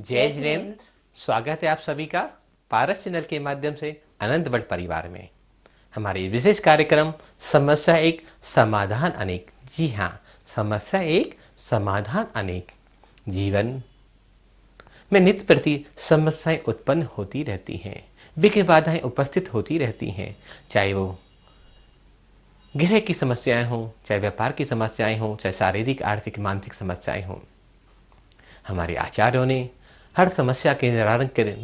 जय जय जिनेन्द्र। जिनेन्द्र। स्वागत है आप सभी का पारस चैनल के माध्यम से अनंत बट परिवार में। हमारे विशेष कार्यक्रम समस्या एक समाधान अनेक। जी हाँ, समस्या एक समाधान अनेक। जीवन में नित्य प्रति समस्याएं उत्पन्न होती रहती हैं, विघ्न बाधाएं उपस्थित होती रहती हैं। चाहे वो गृह की समस्याएं हों, चाहे व्यापार की समस्याएं हों, चाहे शारीरिक आर्थिक मानसिक समस्याएं हों। हमारे आचार्यों ने हर समस्या के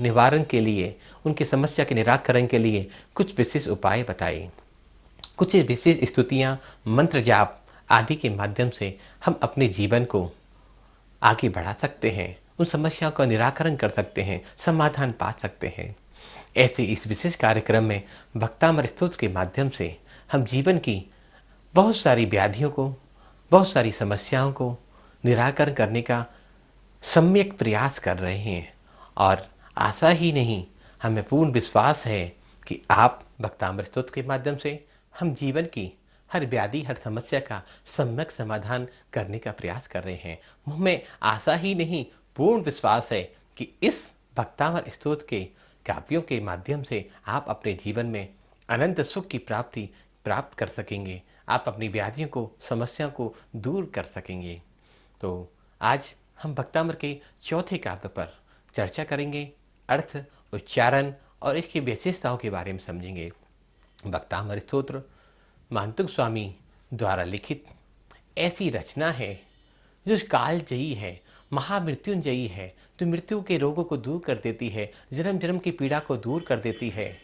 निवारण के लिए, उनकी समस्या के निराकरण के लिए कुछ विशेष उपाय बताए। कुछ विशेष स्तुतियाँ, मंत्र जाप आदि के माध्यम से हम अपने जीवन को आगे बढ़ा सकते हैं, उन समस्याओं का निराकरण कर सकते हैं, समाधान पा सकते हैं। ऐसे इस विशेष कार्यक्रम में भक्तामृत स्तोत्र के माध्यम से हम जीवन की बहुत सारी व्याधियों को, बहुत सारी समस्याओं को निराकरण करने का सम्यक प्रयास कर रहे हैं। और आशा ही नहीं, हमें पूर्ण विश्वास है कि आप भक्तामृत स्तोत्र के माध्यम से हम जीवन की हर व्याधि, हर समस्या का सम्यक समाधान करने का प्रयास कर रहे हैं। हमें आशा ही नहीं, पूर्ण विश्वास है कि इस भक्तामृत स्तोत्र के काव्यों के माध्यम से आप अपने जीवन में अनंत सुख की प्राप्ति प्राप्त कर सकेंगे। आप अपनी व्याधियों को, समस्याओं को दूर कर सकेंगे। तो आज हम भक्तामृत के चौथे काव्य पर चर्चा करेंगे। अर्थ, उच्चारण और इसकी विशेषताओं के बारे में समझेंगे। भक्तामृत स्तोत्र मांतुक स्वामी द्वारा लिखित ऐसी रचना है जो कालजयी है, महामृत्युंजयी है, जो मृत्यु के रोगों को दूर कर देती है, जन्म जन्म की पीड़ा को दूर कर देती है,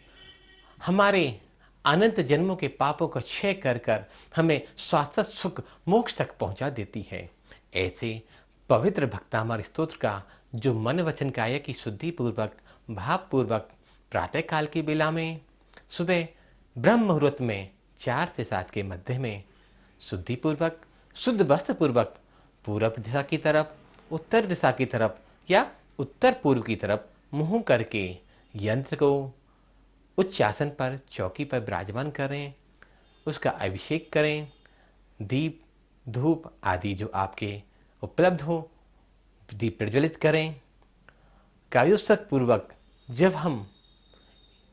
हमारे अनंत जन्मों के पापों का क्षय कर कर हमें शाश्वत सुख मोक्ष तक पहुंचा देती है। ऐसे पवित्र भक्तामृत स्तोत्र का जो मन वचन काया की शुद्धि पूर्वक, भाव पूर्वक प्रातःकाल की बेला में, सुबह ब्रह्म मुहूर्त में 4 से 7 के मध्य में शुद्धि पूर्वक, शुद्ध वस्त्र पूर्वक पूरब दिशा की तरफ, उत्तर दिशा की तरफ या उत्तर पूर्व की तरफ मुंह करके यंत्र को उच्च आसन पर, चौकी पर विराजमान करें, उसका अभिषेक करें। दीप, धूप आदि जो आपके उपलब्ध हो, दीप प्रज्वलित करें। कायोत्सक पूर्वक जब हम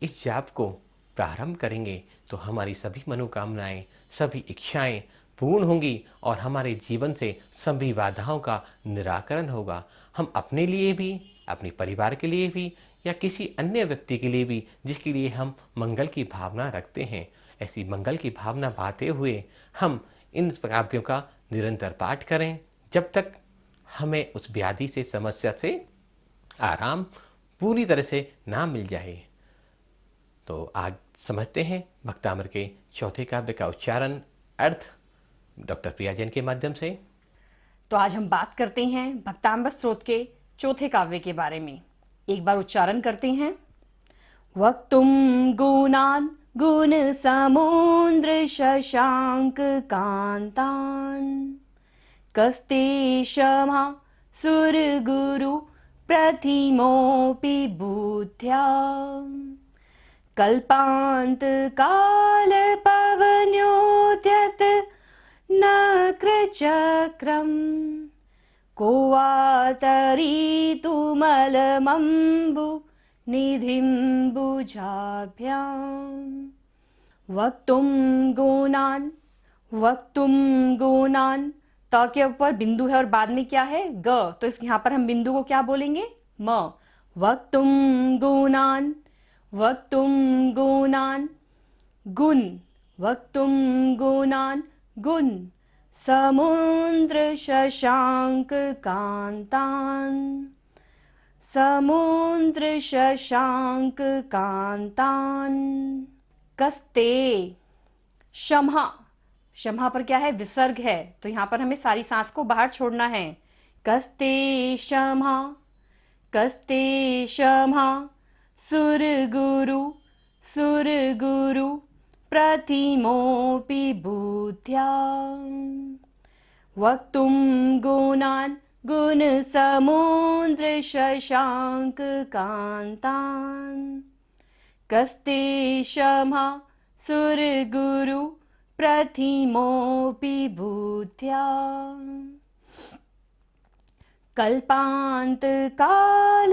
इस जाप को प्रारंभ करेंगे तो हमारी सभी मनोकामनाएं, सभी इच्छाएं पूर्ण होंगी और हमारे जीवन से सभी बाधाओं का निराकरण होगा। हम अपने लिए भी, अपने परिवार के लिए भी या किसी अन्य व्यक्ति के लिए भी जिसके लिए हम मंगल की भावना रखते हैं, ऐसी मंगल की भावना पाते हुए हम इन काव्यों का निरंतर पाठ करें जब तक हमें उस व्याधि से, समस्या से आराम पूरी तरह से ना मिल जाए। तो आज समझते हैं भक्तामृत के चौथे काव्य का उच्चारण, अर्थ डॉक्टर प्रिया जैन के माध्यम से। तो आज हम बात करते हैं भक्ताम्बर स्तोत्र के चौथे काव्य के बारे में। एक बार उच्चारण करते हैं। वक्तुम गुणान गुण समुद्र शशांक कांतान, कस्ते क्षमा सुर गुरु प्रतिमोपि बुद्ध्या, कल्पांत काल पवन्योद्यत नक्रचक्रम, को वा तरीतुमलमम्बु निधिं भुजाभ्याम्। वक्तुम गुणान त के ऊपर बिंदु है और बाद में क्या है, ग, तो इस यहाँ पर हम बिंदु को क्या बोलेंगे, म। वक्तुम गुणान, वक्तुम गुणान गुण, वक्तुम गुणान गुण समुद्र शशांक कांतान, समुद्र शशांक कांतान, कस्ते शम्हा, शम्हा पर क्या है, विसर्ग है, तो यहां पर हमें सारी सांस को बाहर छोड़ना है। कस्ते शम्हा, कस्ते शम्हा सुर गुरु, सुर गुरु प्रतिमोपि बुद्ध्या, वक्तुम गुणान गुण समुद्र शशांक कांतान, कस्ते शम्हा सुर गुरु प्रतिमोपि बुद्ध्या। कल्पांत काल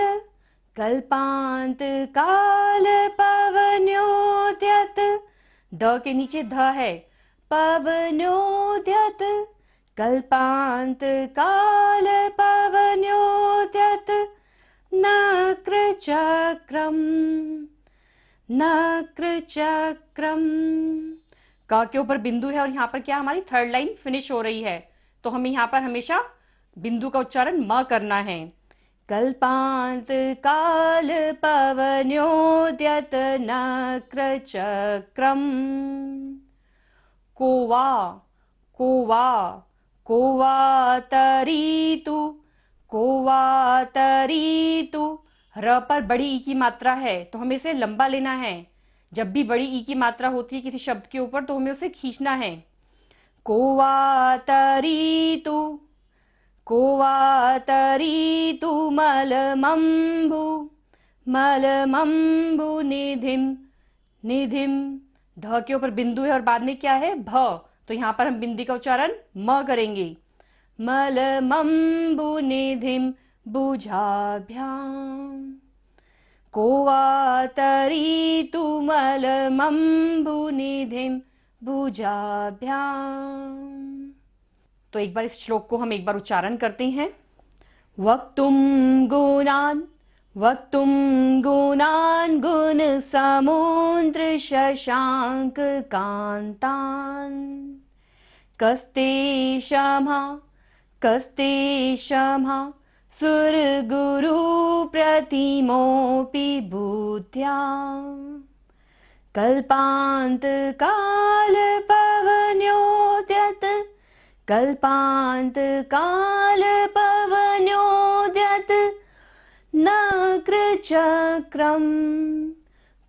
कल्पांत काल पवन्योद्यत, द के नीचे ध है, पवन्योद्यत, कल्पांत काल पवन्योद्यत, नक्र चक्रम नक्र चक्रम। क के ऊपर बिंदु है और यहाँ पर क्या हमारी थर्ड लाइन फिनिश हो रही है, तो हमें यहाँ पर हमेशा बिंदु का उच्चारण म करना है। कल्पांत काल पवन्योद्यत नक्र चक्रम। कोवा कोवा कोवा तरीतु कोवा तरीतु। र पर बड़ी ई की मात्रा है तो हमें इसे लंबा लेना है। जब भी बड़ी ई की मात्रा होती है किसी शब्द के ऊपर तो हमें उसे खींचना है। कोवा तरीतु कोवा तरीतु मलमंबु मलमंबु निधिम निधिम। ध के ऊपर बिंदु है और बाद में क्या है, भ, तो यहाँ पर हम बिंदी का उच्चारण म करेंगे। मलमंबु निधिम बुझाभ्याम। कोवा तरीतु मलमंबु निधिम बुझाभ्याम। तो एक बार इस श्लोक को हम एक बार उच्चारण करते हैं। वक्तुम गुणान गुण समुद्र शशांक कांतान। कस्ते शमा सुर गुरु प्रतिमोपि बुद्ध्या। कल्पांत काल पवन्योद्यत कल्पांत काल पवन्योद्यत नक्र चक्रम।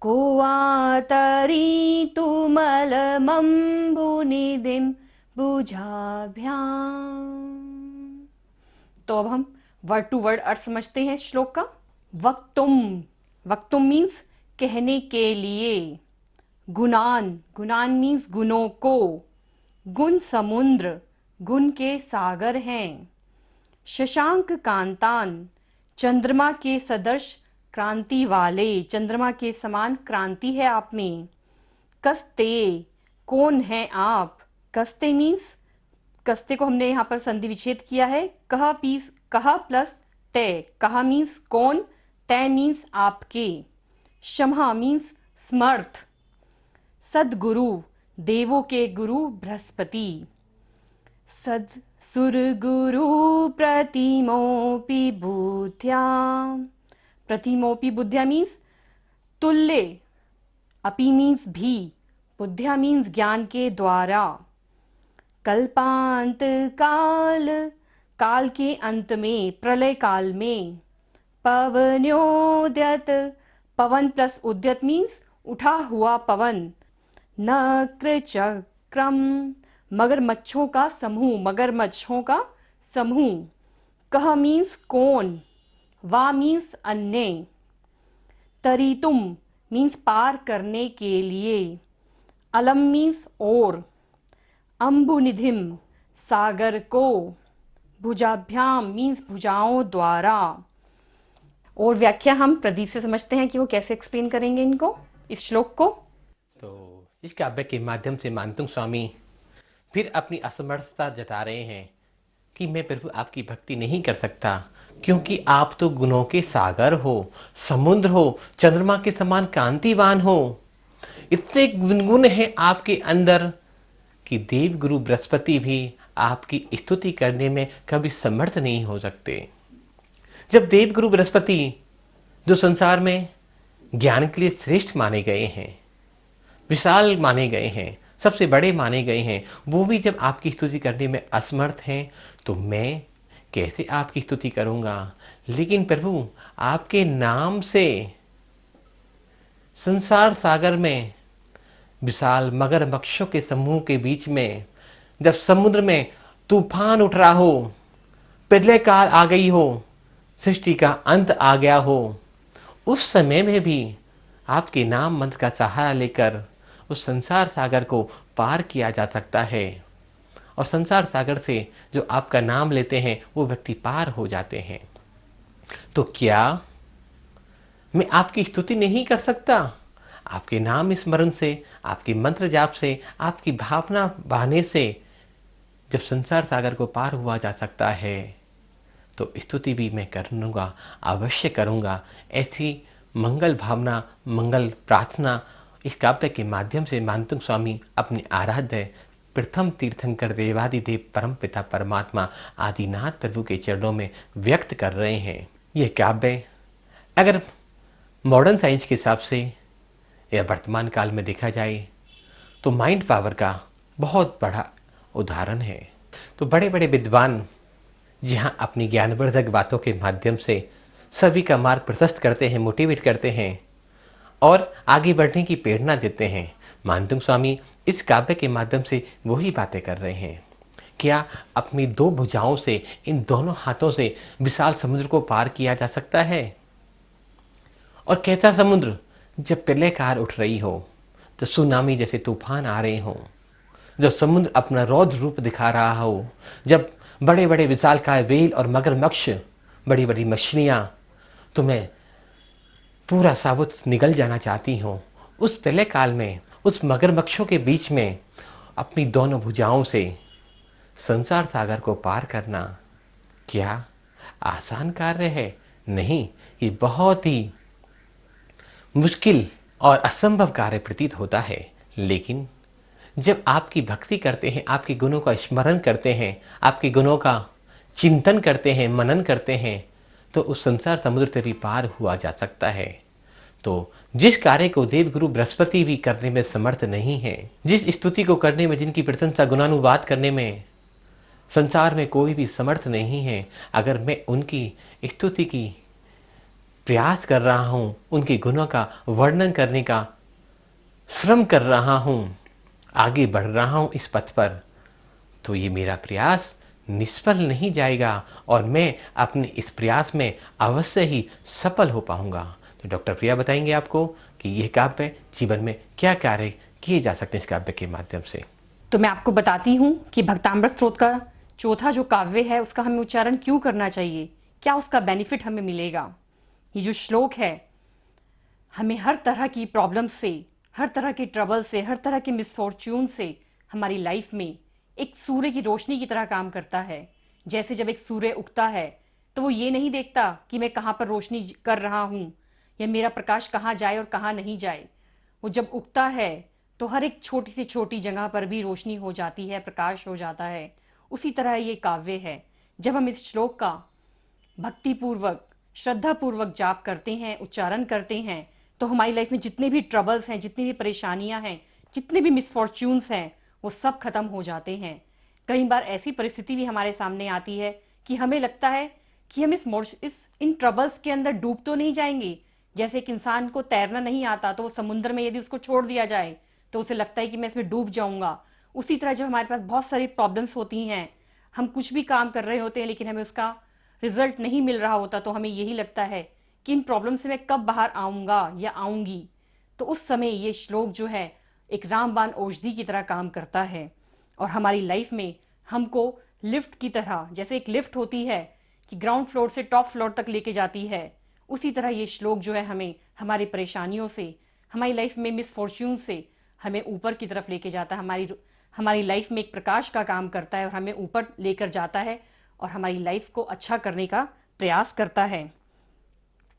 कोवा तरीतु मलमंबु निधिम बुझाभ्याम। तो अब हम वर्ड टू वर्ड अर्थ समझते हैं श्लोक का। वक्तुम मीन्स कहने के लिए। गुणान मीन्स गुणों को। गुण समुद्र गुण के सागर हैं। शशांक कांतान चंद्रमा के सदृश क्रांति वाले, चंद्रमा के समान क्रांति है आप में। कस्ते कौन है आप। कस्ते मीन्स, कस्ते को हमने यहाँ पर संधि विच्छेद किया है। कह प्लस तय। कहा मीन्स कौन, तय मीन्स आपके। शमहा मीन्स समर्थ। सदगुरु देवों के गुरु बृहस्पति। सुर गुरु प्रतिमोपि बुद्ध्या। प्रतिमोपि बुद्ध्या मीन्स तुल्य। अपि मीन्स भी। बुद्ध्या मीन्स ज्ञान के द्वारा। कल्पांत काल के अंत में, प्रलय काल में। पवन्योद्यत पवन प्लस उद्यत मीन्स उठा हुआ पवन। नक्र चक्रम मगरमच्छों का समूह। कह मीन्स कौन। वा मीन्स अन्य। तरीतुम मीन्स पार करने के लिए। अलम मीन्स और। अम्बुनिधिम सागर को। भुजाभ्याम मीन्स भुजाओं द्वारा। और व्याख्या हम प्रदीप से समझते हैं कि वो कैसे एक्सप्लेन करेंगे इनको, इस श्लोक को। तो इस काव्य के माध्यम से मानतुंग स्वामी फिर अपनी असमर्थता जता रहे हैं कि मैं प्रभु आपकी भक्ति नहीं कर सकता, क्योंकि आप तो गुणों के सागर हो, समुद्र हो, चंद्रमा के समान कांतिवान हो। इतने गुण हैं आपके अंदर कि देव गुरु बृहस्पति भी आपकी स्तुति करने में कभी समर्थ नहीं हो सकते। जब देव गुरु बृहस्पति जो संसार में ज्ञान के लिए श्रेष्ठ माने गए हैं, विशाल माने गए हैं, सबसे बड़े माने गए हैं, वो भी जब आपकी स्तुति करने में असमर्थ हैं, तो मैं कैसे आपकी स्तुति करूंगा। लेकिन प्रभु आपके नाम से संसार सागर में विशाल मगरमच्छों के समूह के बीच में, जब समुद्र में तूफान उठ रहा हो, प्रलय काल आ गई हो, सृष्टि का अंत आ गया हो, उस समय में भी आपके नाम मंत्र का सहारा लेकर उस संसार सागर को पार किया जा सकता है। और संसार सागर से जो आपका नाम लेते हैं वो व्यक्ति पार हो जाते हैं। तो क्या मैं आपकी स्तुति नहीं कर सकता? आपके नाम स्मरण से, आपके मंत्र जाप से, आपकी भावना बहाने से जब संसार सागर को पार हुआ जा सकता है तो स्तुति भी मैं करूँगा, अवश्य करूँगा। ऐसी मंगल भावना, मंगल प्रार्थना इस काव्य के माध्यम से मानतुंग स्वामी अपने आराध्य प्रथम तीर्थंकर देवादिदेव परम पिता परमात्मा आदिनाथ प्रभु के चरणों में व्यक्त कर रहे हैं। यह काव्य अगर मॉडर्न साइंस के हिसाब से या वर्तमान काल में देखा जाए तो माइंड पावर का बहुत बड़ा उदाहरण है। तो बड़े बड़े विद्वान जहाँ अपनी ज्ञानवर्धक बातों के माध्यम से सभी का मार्ग प्रशस्त करते हैं, मोटिवेट करते हैं और आगे बढ़ने की प्रेरणा देते हैं, मानतुंग स्वामी इस काव्य के माध्यम से वही बातें कर रहे हैं। क्या अपनी दो भुजाओं से, इन दोनों हाथों से विशाल समुद्र को पार किया जा सकता है? और कैसा समुद्र? जब प्रलयकार उठ रही हो, तो सुनामी जैसे तूफान आ रहे हों, जब समुद्र अपना रौद्र रूप दिखा रहा हो, जब बड़े बड़े विशालकाय व्हेल और मगरमच्छ, बड़ी बड़ी मछलियाँ तुम्हें पूरा साबुत निगल जाना चाहती हों, उस प्रलय काल में उस मगरमच्छों के बीच में अपनी दोनों भुजाओं से संसार सागर को पार करना क्या आसान कार्य है? नहीं, ये बहुत ही मुश्किल और असंभव कार्य प्रतीत होता है। लेकिन जब आपकी भक्ति करते हैं, आपके गुणों का स्मरण करते हैं, आपके गुणों का चिंतन करते हैं, मनन करते हैं, तो उस संसार समुद्र से भी पार हुआ जा सकता है। तो जिस कार्य को देवगुरु बृहस्पति भी करने में समर्थ नहीं है, जिस स्तुति को करने में, जिनकी प्रशंसा गुणानुवाद करने में संसार में कोई भी समर्थ नहीं है, अगर मैं उनकी स्तुति की प्रयास कर रहा हूँ, उनके गुणों का वर्णन करने का श्रम कर रहा हूँ, आगे बढ़ रहा हूँ इस पथ पर, तो ये मेरा प्रयास निष्फल नहीं जाएगा और मैं अपने इस प्रयास में अवश्य ही सफल हो पाऊंगा। तो डॉक्टर प्रिया बताएंगे आपको कि यह काव्य जीवन में क्या कार्य किए जा सकते हैं इस काव्य के माध्यम से। तो मैं आपको बताती हूँ कि भक्तामृत स्रोत का चौथा जो काव्य है उसका हमें उच्चारण क्यों करना चाहिए, क्या उसका बेनिफिट हमें मिलेगा। ये जो श्लोक है हमें हर तरह की प्रॉब्लम से, हर तरह के ट्रबल से, हर तरह के मिसफॉर्च्यून से हमारी लाइफ में एक सूर्य की रोशनी की तरह काम करता है। जैसे जब एक सूर्य उगता है तो वो ये नहीं देखता कि मैं कहाँ पर रोशनी कर रहा हूँ या मेरा प्रकाश कहाँ जाए और कहाँ नहीं जाए। वो जब उगता है तो हर एक छोटी से छोटी जगह पर भी रोशनी हो जाती है, प्रकाश हो जाता है। उसी तरह ये काव्य है। जब हम इस श्लोक का भक्तिपूर्वक, श्रद्धापूर्वक जाप करते हैं, उच्चारण करते हैं, तो हमारी लाइफ में जितने भी ट्रबल्स हैं, जितनी भी परेशानियां हैं, जितने भी मिसफॉर्च्यून्स हैं, वो सब खत्म हो जाते हैं। कई बार ऐसी परिस्थिति भी हमारे सामने आती है कि हमें लगता है कि हम इन ट्रबल्स के अंदर डूब तो नहीं जाएंगे। जैसे एक इंसान को तैरना नहीं आता तो वो समुद्र में यदि उसको छोड़ दिया जाए तो उसे लगता है कि मैं इसमें डूब जाऊंगा। उसी तरह जब हमारे पास बहुत सारी प्रॉब्लम्स होती हैं, हम कुछ भी काम कर रहे होते हैं लेकिन हमें उसका रिजल्ट नहीं मिल रहा होता, तो हमें यही लगता है कि इन प्रॉब्लम से मैं कब बाहर आऊंगा या आऊंगी। तो उस समय ये श्लोक जो है एक रामबाण औषधि की तरह काम करता है और हमारी लाइफ में हमको लिफ्ट की तरह, जैसे एक लिफ्ट होती है कि ग्राउंड फ्लोर से टॉप फ्लोर तक लेके जाती है, उसी तरह ये श्लोक जो है हमें हमारी परेशानियों से, हमारी लाइफ में मिसफॉर्च्यून से हमें ऊपर की तरफ लेके जाता है। हमारी लाइफ में एक प्रकाश का काम करता है और हमें ऊपर लेकर जाता है और हमारी लाइफ को अच्छा करने का प्रयास करता है।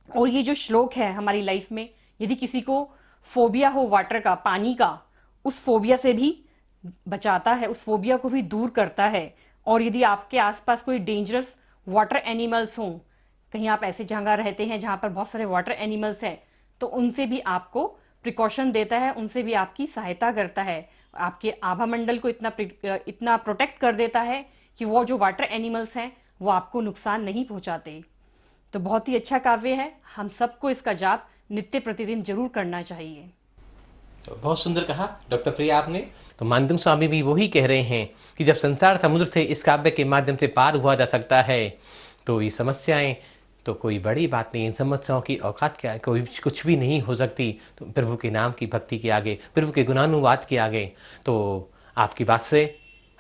और ये जो श्लोक है हमारी लाइफ में, यदि किसी को फोबिया हो वाटर का, पानी का, उस फोबिया से भी बचाता है, उस फोबिया को भी दूर करता है। और यदि आपके आसपास कोई डेंजरस वाटर एनिमल्स हों, कहीं आप ऐसे जगह रहते हैं जहाँ पर बहुत सारे वाटर एनिमल्स हैं, तो उनसे भी आपको प्रिकॉशन देता है, उनसे भी आपकी सहायता करता है, आपके आभा मंडल को इतना प्रोटेक्ट कर देता है कि वो जो वाटर एनिमल्स हैं वो आपको नुकसान नहीं पहुंचाते। तो बहुत ही अच्छा काव्य है, हम सबको इसका जाप नित्य प्रतिदिन जरूर करना चाहिए। तो बहुत सुंदर कहा डॉक्टर प्रिया आपने। तो मानतुंग स्वामी भी वही कह रहे हैं कि जब संसार समुद्र से इस काव्य के माध्यम से पार हुआ जा सकता है तो ये समस्याएं तो कोई बड़ी बात नहीं, इन समस्याओं की औकात क्या है, कोई कुछ भी नहीं हो सकती तो प्रभु के नाम की भक्ति के आगे, प्रभु के गुणानुवाद के आगे। तो आपकी बात से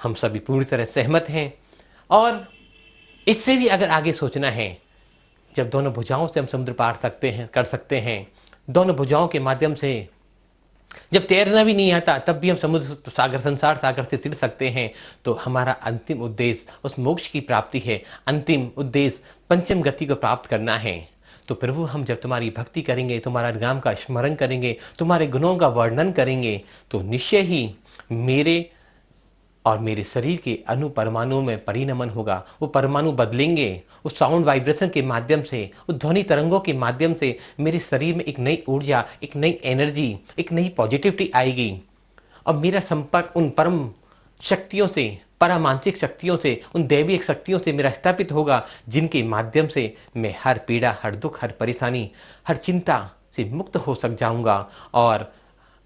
हम सभी पूरी तरह सहमत हैं। और इससे भी अगर आगे सोचना है, जब दोनों भुजाओं से हम समुद्र पार कर सकते हैं, दोनों भुजाओं के माध्यम से जब तैरना भी नहीं आता तब भी हम समुद्र सागर संसार सागर से तिड़ सकते हैं, तो हमारा अंतिम उद्देश्य उस मोक्ष की प्राप्ति है। अंतिम उद्देश्य पंचम गति को प्राप्त करना है। तो प्रभु, हम जब तुम्हारी भक्ति करेंगे, तुम्हारा नाम का स्मरण करेंगे, तुम्हारे गुणों का वर्णन करेंगे, तो निश्चय ही मेरे और मेरे शरीर के अणु परमाणुओं में परिणमन होगा। वो परमाणु बदलेंगे, उस साउंड वाइब्रेशन के माध्यम से, उस ध्वनि तरंगों के माध्यम से मेरे शरीर में एक नई ऊर्जा, एक नई एनर्जी, एक नई पॉजिटिविटी आएगी। और मेरा संपर्क उन परम शक्तियों से, पारमांसिक शक्तियों से, उन दैवीय शक्तियों से मेरा स्थापित होगा, जिनके माध्यम से मैं हर पीड़ा, हर दुख, हर परेशानी, हर चिंता से मुक्त हो सक जाऊंगा। और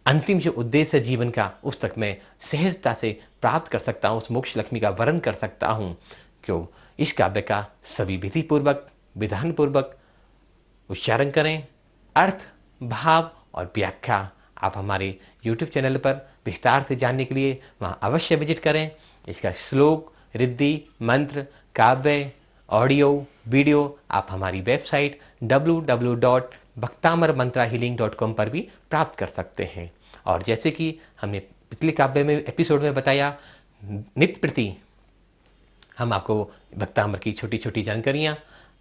अंतिम जो उद्देश्य है जीवन का, उस तक मैं सहजता से प्राप्त कर सकता हूँ, उस मोक्ष लक्ष्मी का वर्ण कर सकता हूँ। क्यों? इस काव्य का सभी विधि पूर्वक, विधान पूर्वक उच्चारण करें। अर्थ, भाव और व्याख्या आप हमारे YouTube चैनल पर विस्तार से जानने के लिए वहाँ अवश्य विजिट करें। इसका श्लोक, रिद्धि, मंत्र, काव्य, ऑडियो, वीडियो आप हमारी वेबसाइट www.bhaktamarmantrahealing.com पर भी प्राप्त कर सकते हैं। और जैसे कि हमने पिछले काव्य में एपिसोड में बताया, नित्य प्रति हम आपको भक्तामर की छोटी छोटी जानकारियाँ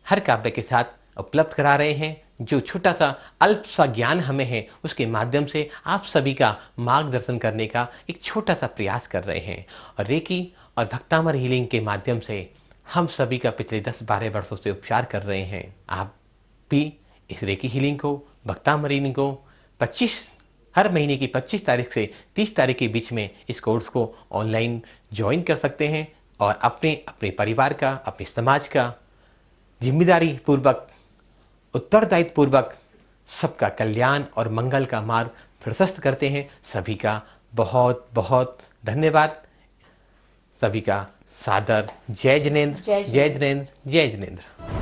हर काव्य के साथ उपलब्ध करा रहे हैं। जो छोटा सा अल्प सा ज्ञान हमें है, उसके माध्यम से आप सभी का मार्गदर्शन करने का एक छोटा सा प्रयास कर रहे हैं। और रेकी और भक्तामर हीलिंग के माध्यम से हम सभी का पिछले 10-12 वर्षों से उपचार कर रहे हैं। आप भी इस रेकी हीलिंग को, भक्तामर हीलिंग को हर महीने की 25 तारीख से 30 तारीख के बीच में इस कोर्स को ऑनलाइन ज्वाइन कर सकते हैं और अपने परिवार का, अपने समाज का जिम्मेदारी पूर्वक, उत्तरदायित्व पूर्वक सबका कल्याण और मंगल का मार्ग प्रशस्त करते हैं। सभी का बहुत बहुत धन्यवाद। सभी का सादर जय जिनेंद्र, जय जिनेंद्र, जय जिनेंद्र।